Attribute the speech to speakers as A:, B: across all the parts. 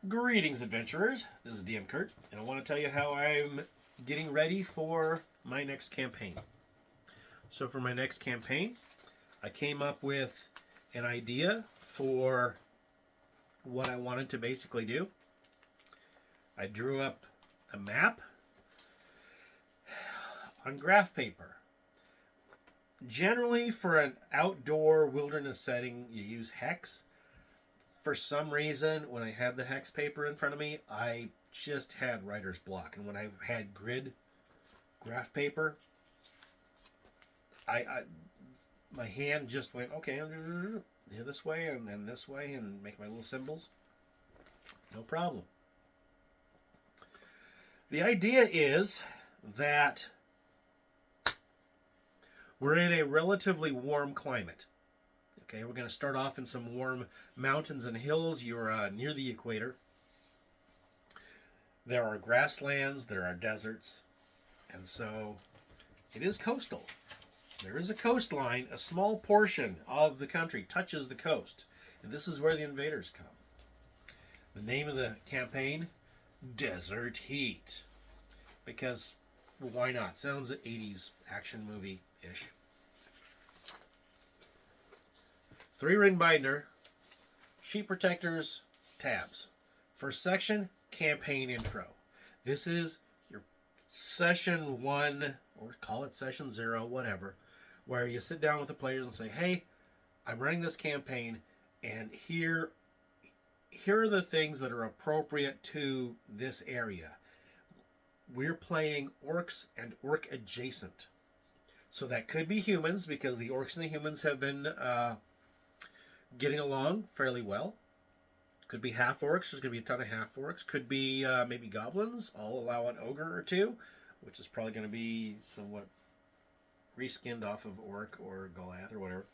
A: Greetings, adventurers. This is DM Kurt, and I want to tell you how I'm getting ready for my next campaign. So, for my next campaign, I came up with an idea for what I wanted to basically do. I drew up a map on graph paper. Generally, for an outdoor wilderness setting, you use hex. For some reason, when I had the hex paper in front of me, I just had writer's block. And when I had grid graph paper, my hand just went, okay, this way and then this way and make my little symbols. No problem. The idea is that we're in a relatively warm climate. Okay, we're going to start off in some warm mountains and hills. You're near the equator. There are grasslands, there are deserts, and so it is coastal. There is a coastline. A small portion of the country touches the coast, and this is where the invaders come. The name of the campaign, Desert Heat, because, well, why not? Sounds 80s action movie-ish. 3-ring binder, sheet protectors, tabs. First section, campaign intro. This is your session 1, or call it session 0, whatever, where you sit down with the players and say, hey, I'm running this campaign, and here are the things that are appropriate to this area. We're playing orcs and orc adjacent. So that could be humans, because the orcs and the humans have been getting along fairly well. Could be half orcs. There's going to be a ton of half orcs. Could be maybe goblins. I'll allow an ogre or two, which is probably going to be somewhat reskinned off of orc or Goliath or whatever.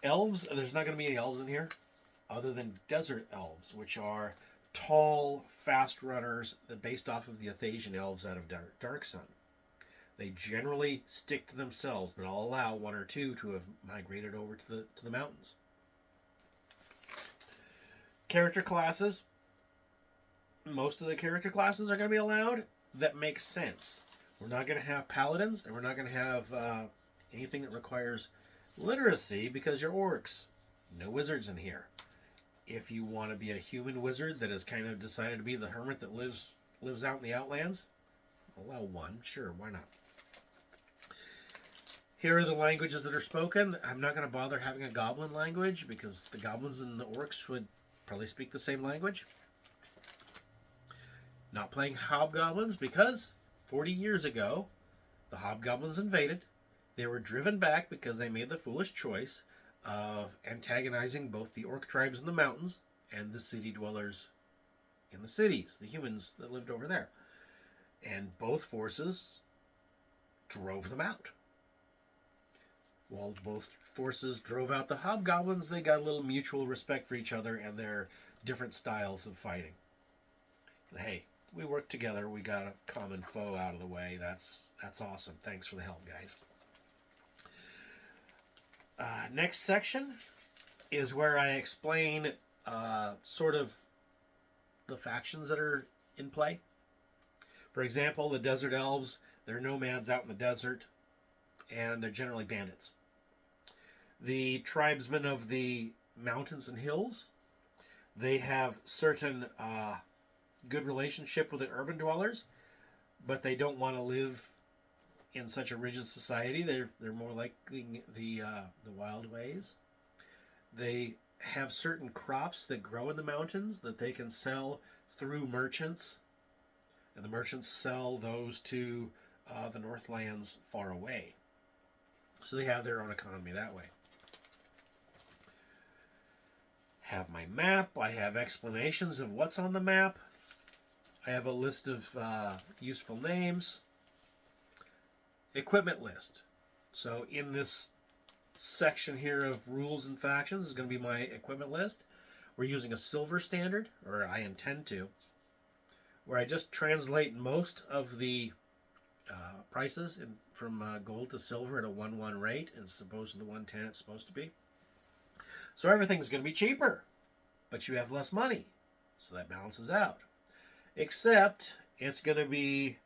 A: Elves. There's not going to be any elves in here other than desert elves, which are tall, fast runners that based off of the Athasian elves out of Dark Sun. They generally stick to themselves, but I'll allow one or two to have migrated over to the mountains. Character classes. Most of the character classes are going to be allowed. That makes sense. We're not going to have paladins, and we're not going to have anything that requires literacy because you're orcs. No wizards in here. If you want to be a human wizard that has kind of decided to be the hermit that lives out in the outlands, allow one. Sure, why not? Here are the languages that are spoken. I'm not going to bother having a goblin language because the goblins and the orcs would probably speak the same language. Not playing hobgoblins because 40 years ago, the hobgoblins invaded. They were driven back because they made the foolish choice of antagonizing both the orc tribes in the mountains and the city dwellers in the cities, the humans that lived over there. And both forces drove them out. While both forces drove out the hobgoblins, they got a little mutual respect for each other and their different styles of fighting. And hey, we worked together. We got a common foe out of the way. That's awesome. Thanks for the help, guys. Next section is where I explain sort of the factions that are in play. For example, the desert elves, they're nomads out in the desert, and they're generally bandits. The tribesmen of the mountains and hills, they have certain good relationship with the urban dwellers, but they don't want to live in such a rigid society. They're more like the wild ways. They have certain crops that grow in the mountains that they can sell through merchants, and the merchants sell those to the Northlands far away. So they have their own economy that way. Have my map. I have explanations of what's on the map. I have a list of useful names. Equipment list. So in this section here of rules and factions is going to be my equipment list. We're using a silver standard, or I intend to, where I just translate most of the prices from gold to silver at a 1-1 rate as opposed to the 110 it's supposed to be. So everything's going to be cheaper. but you have less money. So that balances out. Except it's going to be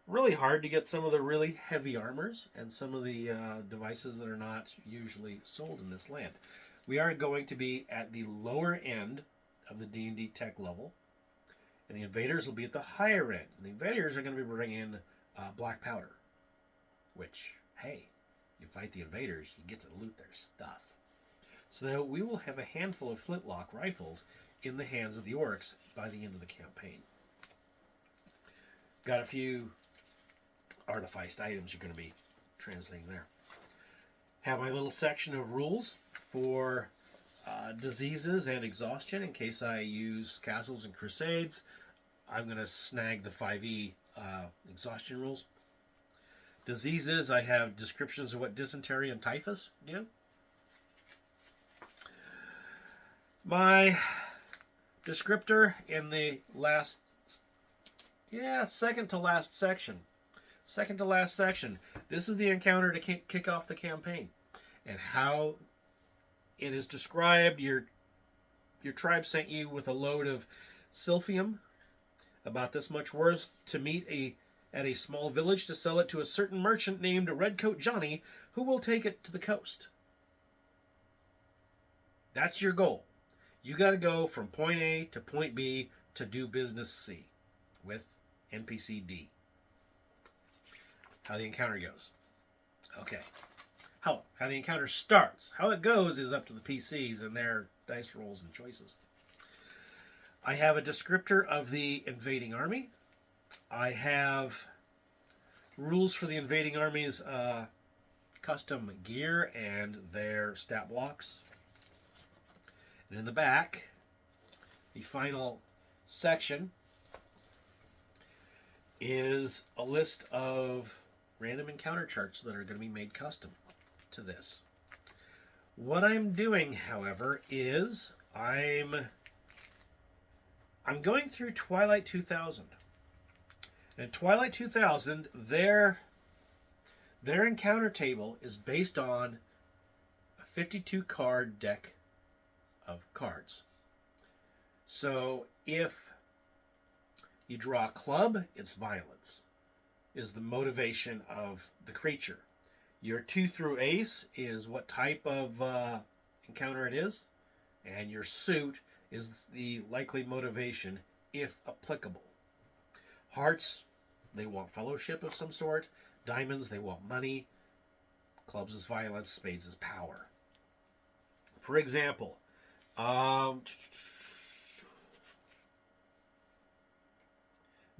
A: really hard to get some of the really heavy armors and some of the devices that are not usually sold in this land. We are going to be at the lower end of the D&D tech level, and the invaders will be at the higher end. And the invaders are going to be bringing black powder, which, hey, you fight the invaders, you get to loot their stuff. So we will have a handful of flintlock rifles in the hands of the orcs by the end of the campaign. Got a few artificed items you're going to be translating there. Have my little section of rules for diseases and exhaustion in case I use castles and crusades. I'm going to snag the 5e exhaustion rules. Diseases, I have descriptions of what dysentery and typhus do. My descriptor in the second to last section. Second to last section. This is the encounter to kick off the campaign. And how it is described. Your tribe sent you with a load of silphium, about this much worth, to meet at a small village to sell it to a certain merchant named Redcoat Johnny, who will take it to the coast. That's your goal. You got to go from point A to point B to do business C with NPC D. How the encounter goes. Okay. How the encounter starts. How it goes is up to the PCs and their dice rolls and choices. I have a descriptor of the invading army. I have rules for the invading army's custom gear and their stat blocks. And in the back, the final section is a list of random encounter charts that are going to be made custom to this. What I'm doing, however, is I'm going through Twilight 2000. And Twilight 2000, their encounter table is based on a 52 card deck of cards. So if you draw a club, it's violence, is the motivation of the creature. Your 2 through ace is what type of encounter it is, and your suit is the likely motivation, if applicable. Hearts, they want fellowship of some sort. Diamonds, they want money. Clubs is violence. Spades is power. For example,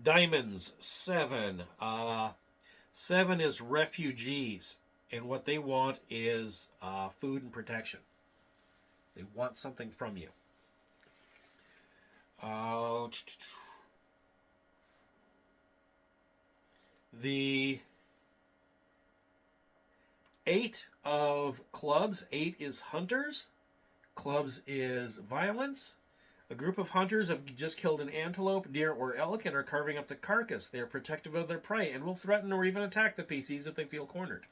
A: diamonds, 7. 7 is refugees, and what they want is food and protection. They want something from you. The 8 of clubs, 8 is hunters. Clubs is violence. A group of hunters have just killed an antelope, deer, or elk and are carving up the carcass. They are protective of their prey and will threaten or even attack the PCs if they feel cornered.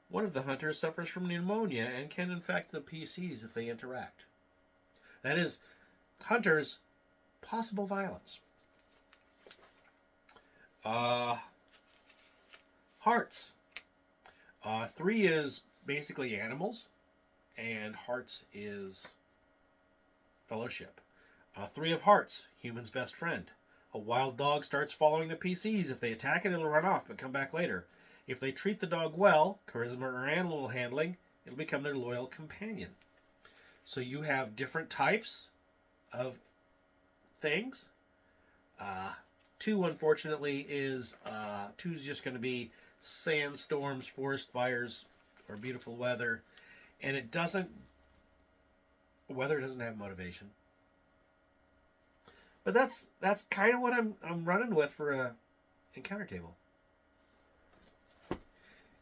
A: One of the hunters suffers from pneumonia and can infect the PCs if they interact. That is, hunters, possible violence. Hearts. 3 is basically animals, and hearts is fellowship. 3 of hearts, human's best friend. A wild dog starts following the PCs. If they attack it, it'll run off, but come back later. If they treat the dog well, charisma or animal handling, it'll become their loyal companion. So you have different types of things. 2, unfortunately, is 2 is just going to be sandstorms, forest fires, or beautiful weather, and weather doesn't have motivation. But that's kind of what I'm running with for a encounter table.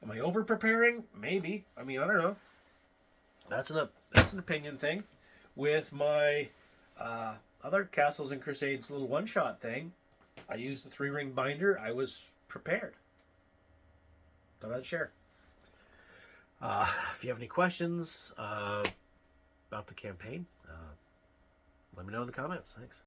A: Am I over preparing? Maybe. I mean, I don't know. That's an opinion thing. With my other Castles and Crusades little one-shot thing, I used the 3-ring binder. I was prepared. Thought I'd share. If you have any questions about the campaign, let me know in the comments. Thanks.